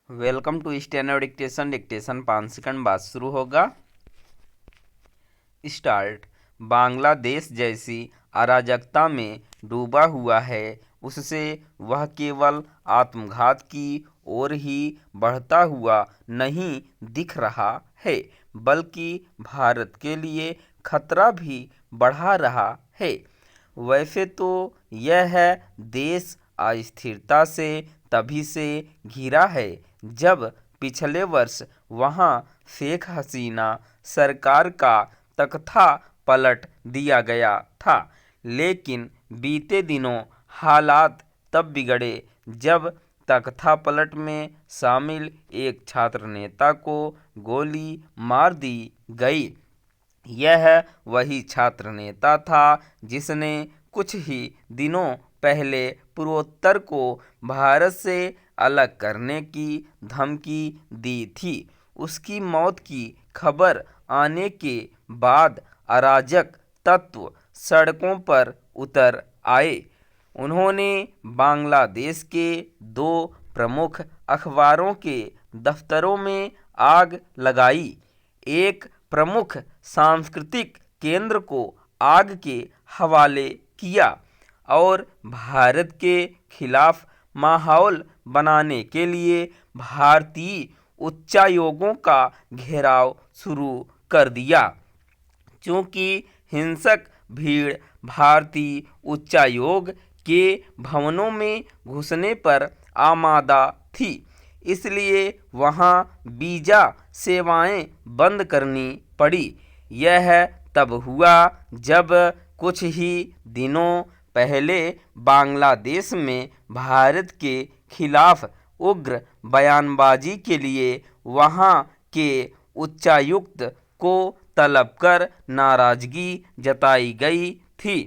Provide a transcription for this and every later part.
Welcome to steno dictation. Dictation 5 second बाद शुरू होगा। स्टार्ट। बांग्लादेश जैसी अराजकता में डूबा हुआ है, उससे वह केवल आत्मघात की ओर ही बढ़ता हुआ नहीं दिख रहा है, बल्कि भारत के लिए खतरा भी बढ़ा रहा है। वैसे तो यह देश अस्थिरता से तभी से घिरा है जब पिछले वर्ष वहां शेख हसीना सरकार का तख्ता पलट दिया गया था। लेकिन बीते दिनों हालात तब बिगड़े जब तख्ता पलट में शामिल एक छात्र नेता को गोली मार दी गई। यह वही छात्र नेता था जिसने कुछ ही दिनों पहले पूर्वोत्तर को भारत से अलग करने की धमकी दी थी। उसकी मौत की खबर आने के बाद अराजक तत्व सड़कों पर उतर आए। उन्होंने बांग्लादेश के दो प्रमुख अखबारों के दफ्तरों में आग लगाई, एक प्रमुख सांस्कृतिक केंद्र को आग के हवाले किया और भारत के खिलाफ माहौल बनाने के लिए भारतीय उच्चायोगों का घेराव शुरू कर दिया। चूंकि हिंसक भीड़ भारतीय उच्चायोग के भवनों में घुसने पर आमादा थी, इसलिए वहां वीजा सेवाएं बंद करनी पड़ी। यह तब हुआ जब कुछ ही दिनों पहले बांग्लादेश में भारत के खिलाफ उग्र बयानबाजी के लिए वहां के उच्चायुक्त को तलब कर नाराजगी जताई गई थी।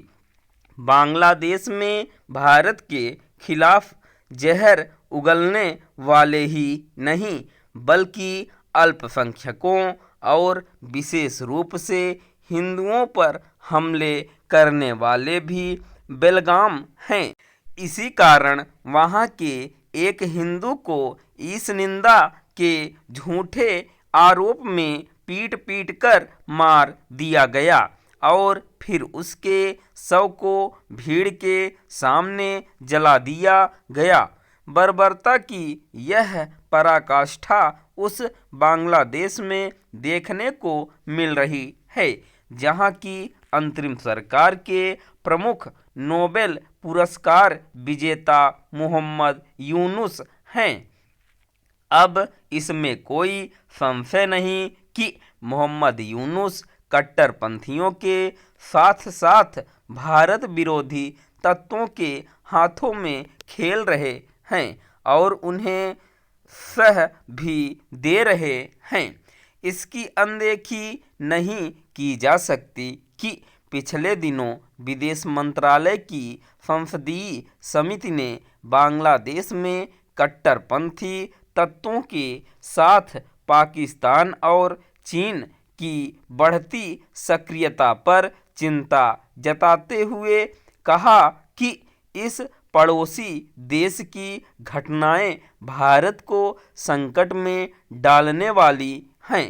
बांग्लादेश में भारत के खिलाफ जहर उगलने वाले ही नहीं, बल्कि अल्पसंख्यकों और विशेष रूप से हिंदुओं पर हमले करने वाले भी बेलगाम हैं। इसी कारण वहां के एक हिंदू को इस निंदा के झूठे आरोप में पीट पीट कर मार दिया गया और फिर उसके शव को भीड़ के सामने जला दिया गया। बर्बरता की यह पराकाष्ठा उस बांग्लादेश में देखने को मिल रही है जहां की अंतरिम सरकार के प्रमुख नोबेल पुरस्कार विजेता मोहम्मद यूनुस हैं। अब इसमें कोई संशय नहीं कि मोहम्मद यूनुस कट्टरपंथियों के साथ साथ भारत विरोधी तत्वों के हाथों में खेल रहे हैं और उन्हें सह भी दे रहे हैं। इसकी अनदेखी नहीं की जा सकती कि पिछले दिनों विदेश मंत्रालय की संसदीय समिति ने बांग्लादेश में कट्टरपंथी तत्वों के साथ पाकिस्तान और चीन की बढ़ती सक्रियता पर चिंता जताते हुए कहा कि इस पड़ोसी देश की घटनाएं भारत को संकट में डालने वाली हैं।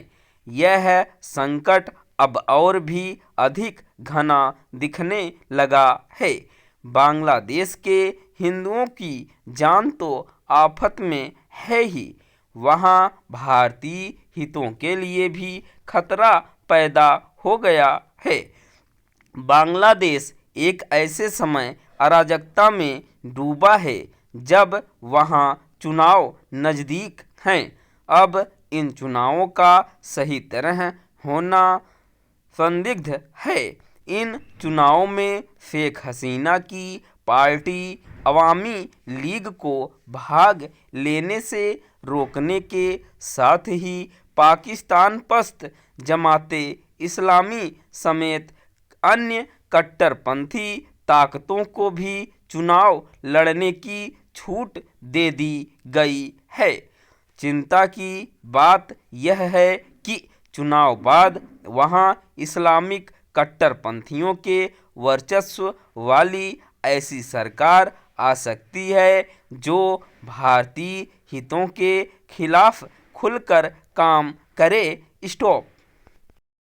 यह संकट अब और भी अधिक घना दिखने लगा है। बांग्लादेश के हिंदुओं की जान तो आफत में है ही, वहां भारतीय हितों के लिए भी खतरा पैदा हो गया है। बांग्लादेश एक ऐसे समय अराजकता में डूबा है जब वहां चुनाव नज़दीक हैं। अब इन चुनावों का सही तरह होना संदिग्ध है। इन चुनावों में शेख हसीना की पार्टी अवामी लीग को भाग लेने से रोकने के साथ ही पाकिस्तान पश्त जमाते इस्लामी समेत अन्य कट्टरपंथी ताकतों को भी चुनाव लड़ने की छूट दे दी गई है। चिंता की बात यह है कि चुनाव बाद वहां इस्लामिक कट्टरपंथियों के वर्चस्व वाली ऐसी सरकार आ सकती है जो भारतीय हितों के खिलाफ खुलकर काम करे। स्टॉप।